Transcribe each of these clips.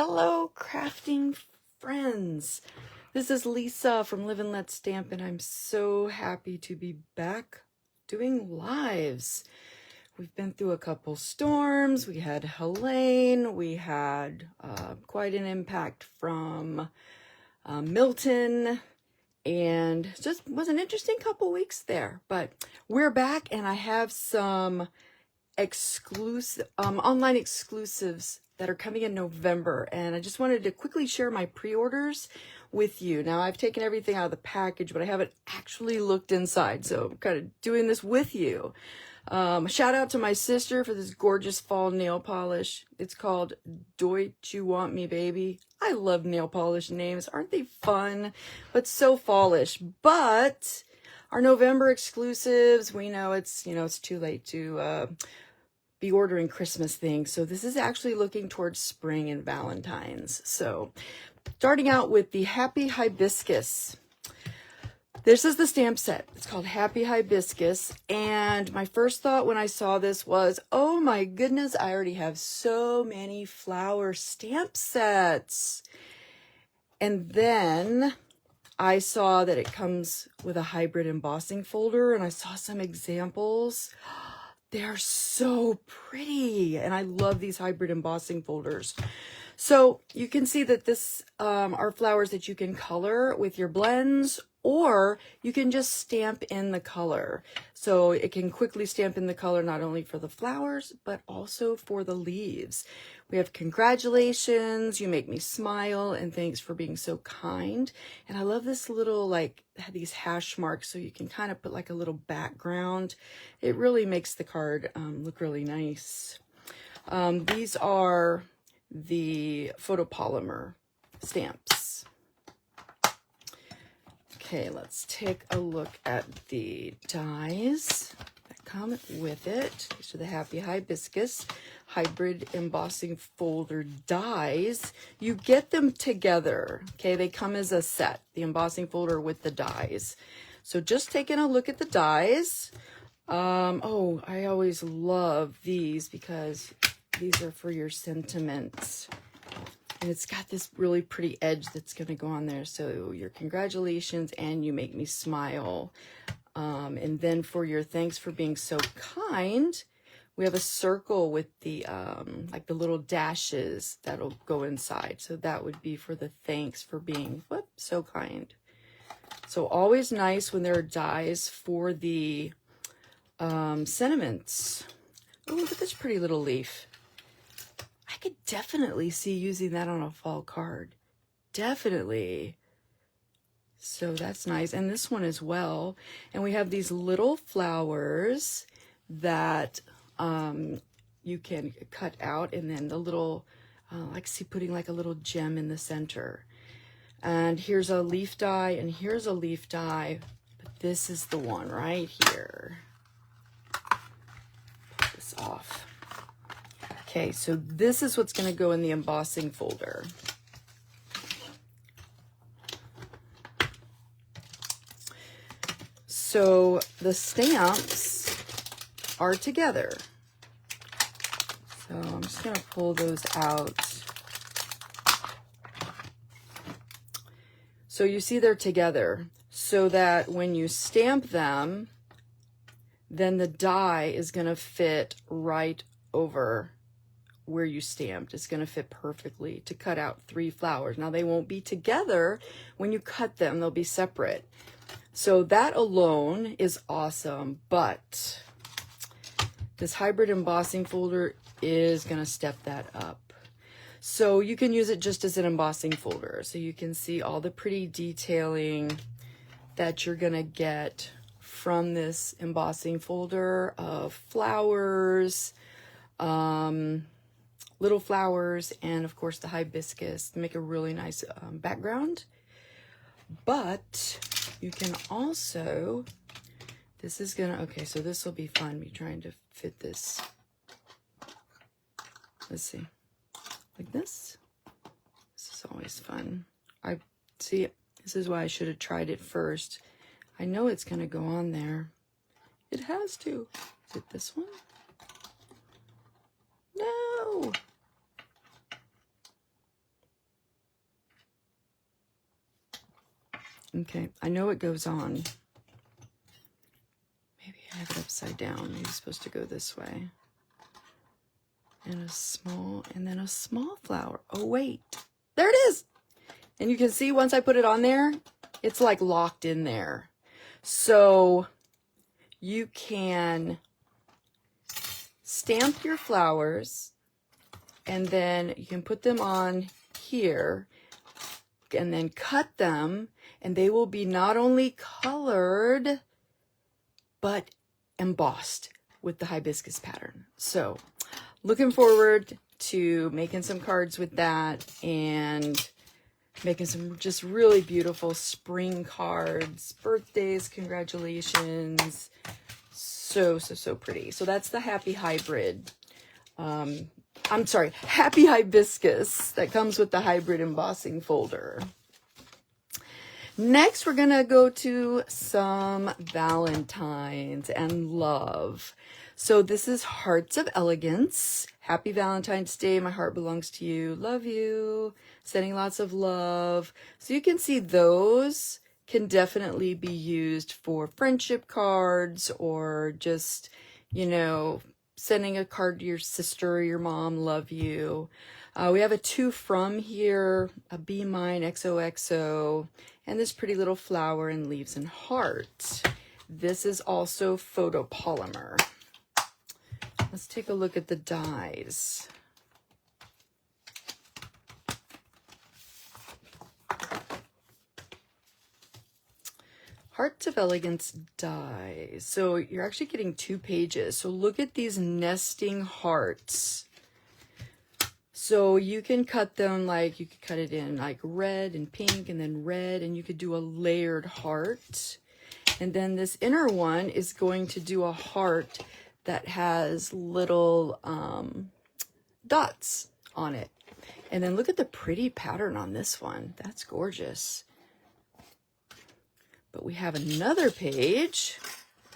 Hello, crafting friends. This is Lisa from Live and Let Stamp, and I'm so happy to be back doing lives. We've been through a couple storms. We had Helene. We had quite an impact from Milton, and just was an interesting couple weeks there. But we're back, and I have some exclusive online exclusives that are coming in November, and I just wanted to quickly share my pre-orders with you. Now, I've taken everything out of the package, but I haven't actually looked inside, so I'm kind of doing this with you. Shout out to my sister for this gorgeous fall nail polish. It's called Deutsch You Want Me Baby. I love nail polish names. Aren't they fun? But so fallish. But our November exclusives, we know it's too late to be ordering Christmas things. So this is actually looking towards spring and Valentine's. So starting out with the Happy Hibiscus. This is the stamp set. It's called Happy Hibiscus. And my first thought when I saw this was, oh my goodness, I already have so many flower stamp sets. And then I saw that it comes with a hybrid embossing folder, and I saw some examples. They're so pretty, and I love these hybrid embossing folders. So you can see that this are flowers that you can color with your blends, or you can just stamp in the color. So it can quickly stamp in the color not only for the flowers, but also for the leaves. We have congratulations, you make me smile, and thanks for being so kind. And I love this little, these hash marks, so you can kind of put like a little background. It really makes the card look really nice. These are the photopolymer stamps. Okay, let's take a look at the dies that come with it. These are the Happy Hibiscus hybrid embossing folder dies. You get them together, okay? They come as a set, the embossing folder with the dies. So just taking a look at the dies. Oh, I always love these because these are for your sentiments. And it's got this really pretty edge that's going to go on there. So your congratulations and you make me smile. And then for your thanks for being so kind, we have a circle with the the little dashes that'll go inside. So that would be for the thanks for being so kind. So always nice when there are dies for the sentiments. Oh, look at this pretty little leaf. I could definitely see using that on a fall card. Definitely. So that's nice. And this one as well. And we have these little flowers that you can cut out, and then the little, putting like a little gem in the center. And here's a leaf die, and here's a leaf die. But this is the one right here. Put this off. Okay, so this is what's going to go in the embossing folder. So the stamps are together. So I'm just going to pull those out. So you see they're together so that when you stamp them, then the die is going to fit right over where you stamped. It's going to fit perfectly to cut out 3 flowers. Now they won't be together when you cut them, they'll be separate. So that alone is awesome, but this hybrid embossing folder is going to step that up. So you can use it just as an embossing folder. So you can see all the pretty detailing that you're going to get from this embossing folder of flowers, little flowers, and of course the hibiscus to make a really nice background. But you can also, this is gonna, okay, so this will be fun, me trying to fit this. Let's see, like this. This is always fun. I see, this is why I should have tried it first. I know it's gonna go on there. It has to. Is it this one? No. Okay, I know it goes on. Maybe I have it upside down. Maybe it's supposed to go this way. And a small, and then a small flower. Oh, wait. There it is. And you can see once I put it on there, it's like locked in there. So you can stamp your flowers and then you can put them on here and then cut them, and they will be not only colored but embossed with the hibiscus pattern. So looking forward to making some cards with that and making some just really beautiful spring cards, birthdays, congratulations. So pretty. So that's the Happy Hybrid. I'm sorry, Happy Hibiscus that comes with the hybrid embossing folder. Next, we're going to go to some Valentines and love. So this is Hearts of Elegance. Happy Valentine's Day. My heart belongs to you. Love you. Sending lots of love. So you can see those can definitely be used for friendship cards or just, you know, sending a card to your sister or your mom. Love you. We have a to from here, a Be Mine XOXO, and this pretty little flower and leaves and heart. This is also photopolymer. Let's take a look at the dies. Hearts of Elegance dies. So you're actually getting 2 pages. So look at these nesting hearts. So you can cut them like, you could cut it in like red and pink and then red, and you could do a layered heart. And then this inner one is going to do a heart that has little dots on it. And then look at the pretty pattern on this one. That's gorgeous. But we have another page.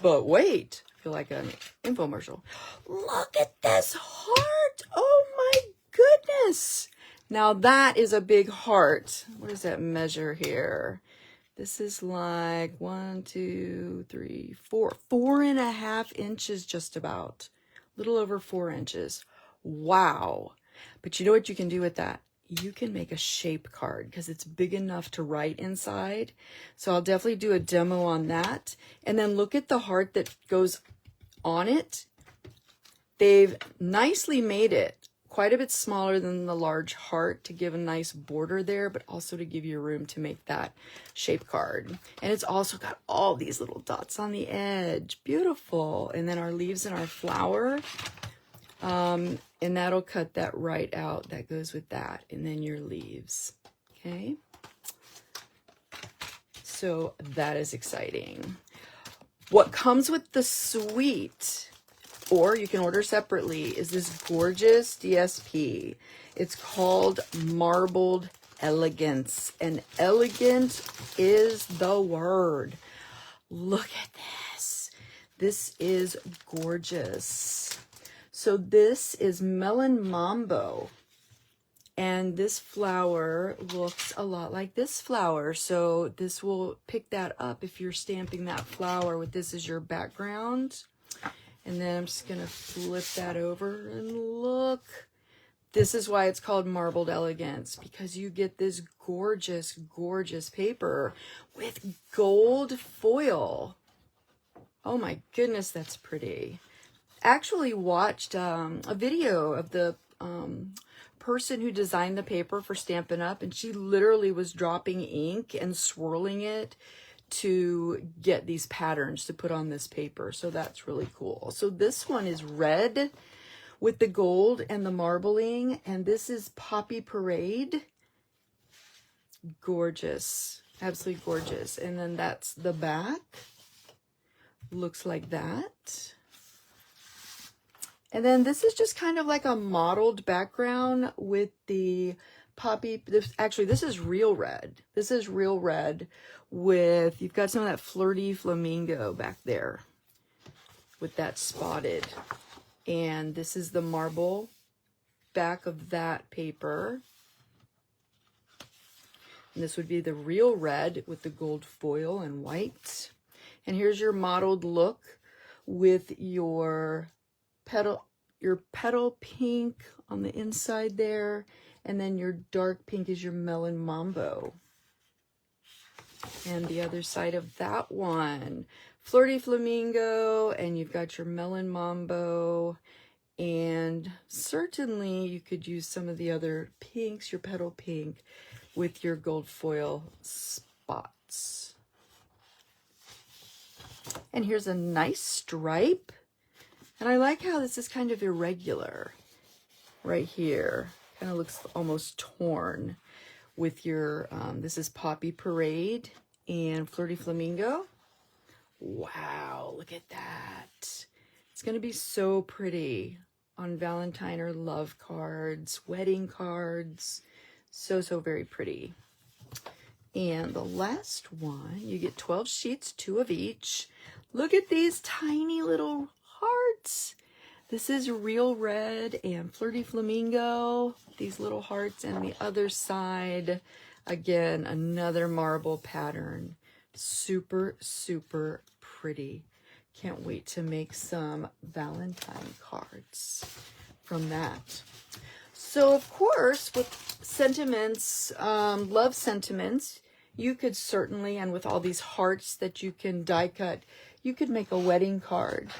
But wait, I feel like an infomercial. Look at this heart. Oh my goodness. Now that is a big heart. What does that measure here? This is like 1, 2, 3, 4. 4.5 inches just about. A little over 4 inches. Wow. But you know what you can do with that? You can make a shape card because it's big enough to write inside. So I'll definitely do a demo on that. And then look at the heart that goes on it. They've nicely made it quite a bit smaller than the large heart to give a nice border there, but also to give you room to make that shape card. And it's also got all these little dots on the edge. Beautiful. And then our leaves and our flower. And that'll cut that right out. That goes with that. And then your leaves. Okay. So that is exciting. What comes with the suite, or you can order separately, is this gorgeous DSP. It's called Marbled Elegance. And elegant is the word. Look at this. This is gorgeous. So this is Melon Mambo, and this flower looks a lot like this flower. So this will pick that up if you're stamping that flower with this as your background. And then I'm just going to flip that over and look. This is why it's called Marbled Elegance, because you get this gorgeous, gorgeous paper with gold foil. Oh my goodness, that's pretty. Actually watched a video of the person who designed the paper for Stampin' Up, and she literally was dropping ink and swirling it to get these patterns to put on this paper. So that's really cool. So this one is red with the gold and the marbling, and this is Poppy Parade. Gorgeous, absolutely gorgeous. And then that's the back. Looks like that. And then this is just kind of like a mottled background with the poppy. Actually, this is real red. This is real red with, you've got some of that flirty flamingo back there with that spotted. And this is the marble back of that paper. And this would be the real red with the gold foil and white. And here's your mottled look with your petal pink on the inside there. And then your dark pink is your melon mambo. And the other side of that one, flirty flamingo, and you've got your melon mambo. And certainly you could use some of the other pinks, your petal pink, with your gold foil spots. And here's a nice stripe. And I like how this is kind of irregular right here. Kind of looks almost torn with your, this is Poppy Parade and Flirty Flamingo. Wow, look at that. It's going to be so pretty on Valentine or love cards, wedding cards. So very pretty. And the last one, you get 12 sheets, 2 of each. Look at these tiny little hearts. This is real red and Flirty Flamingo. These little hearts, and the other side, again, another marble pattern. Super pretty. Can't wait to make some Valentine cards from that. So, of course, with sentiments, love sentiments, you could certainly, and with all these hearts that you can die cut, you could make a wedding card.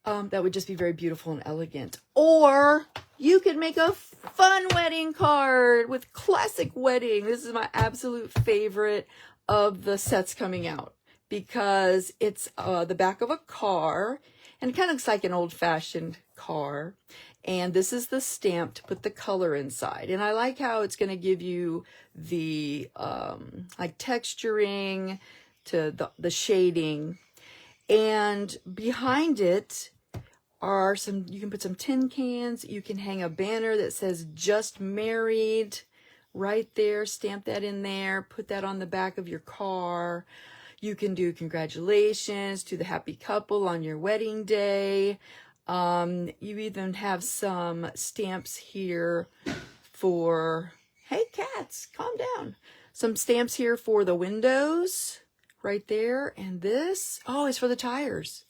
That would just be very beautiful and elegant. Or you could make a fun wedding card with classic wedding. This is my absolute favorite of the sets coming out, because it's the back of a car, and it kind of looks like an old-fashioned car. And this is the stamp to put the color inside. And I like how it's going to give you the like texturing to the shading. And behind it are some, you can put some tin cans. You can hang a banner that says just married right there. Stamp that in there. Put that on the back of your car. You can do congratulations to the happy couple on your wedding day. You even have some stamps here for, hey cats, calm down. Some stamps here for the windows right there. And this, oh, it's for the tires.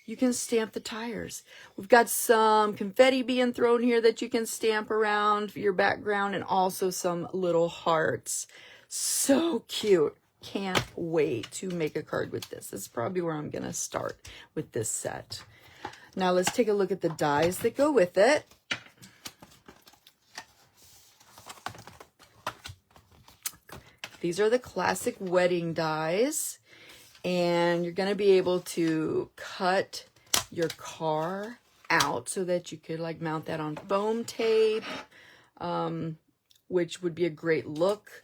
You can stamp the tires. We've got some confetti being thrown here that you can stamp around for your background, and also some little hearts. So cute. Can't wait to make a card with this. This is probably where I'm going to start with this set. Now let's take a look at the dies that go with it. These are the classic wedding dies, and you're going to be able to cut your car out so that you could like mount that on foam tape, which would be a great look.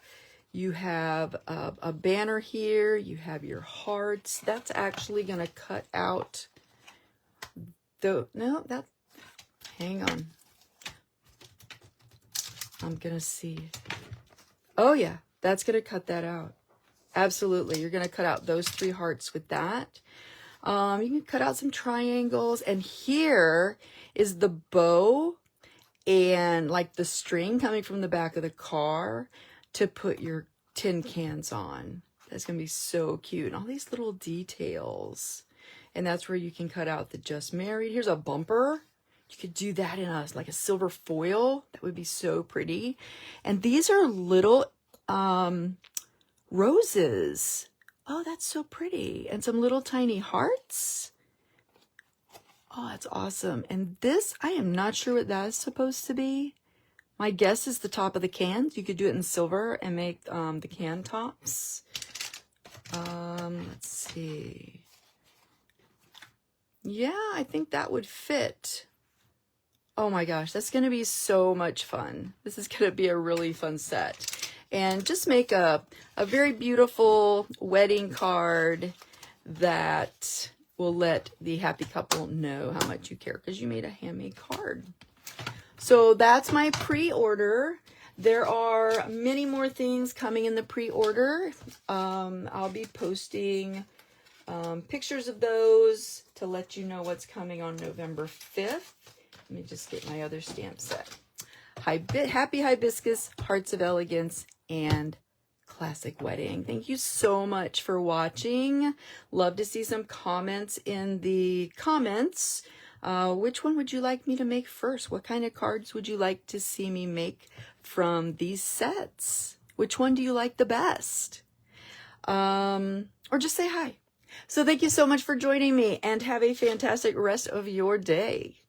You have a banner here. You have your hearts. That's actually going to cut out hang on. I'm going to see. Oh yeah, that's going to cut that out. Absolutely. You're going to cut out those 3 hearts with that. You can cut out some triangles, and here is the bow and like the string coming from the back of the car to put your tin cans on. That's going to be so cute. And all these little details. And that's where you can cut out the just married. Here's a bumper. You could do that in like a silver foil. That would be so pretty. And these are little roses. Oh, that's so pretty. And some little tiny hearts. Oh, that's awesome. And this, I am not sure what that is supposed to be. My guess is the top of the cans. You could do it in silver and make the can tops. Let's see. Yeah, I think that would fit. Oh my gosh, that's going to be so much fun. This is going to be a really fun set. And just make a very beautiful wedding card that will let the happy couple know how much you care because you made a handmade card. So that's my pre-order. There are many more things coming in the pre-order. I'll be posting pictures of those to let you know what's coming on November 5th. Let me just get my other stamp set. Happy Hibiscus, Hearts of Elegance, and classic wedding. Thank you so much for watching. Love to see some comments in the comments. Which one would you like me to make first? What kind of cards would you like to see me make from these sets? Which one do you like the best? Or just say hi. So thank you so much for joining me, and have a fantastic rest of your day.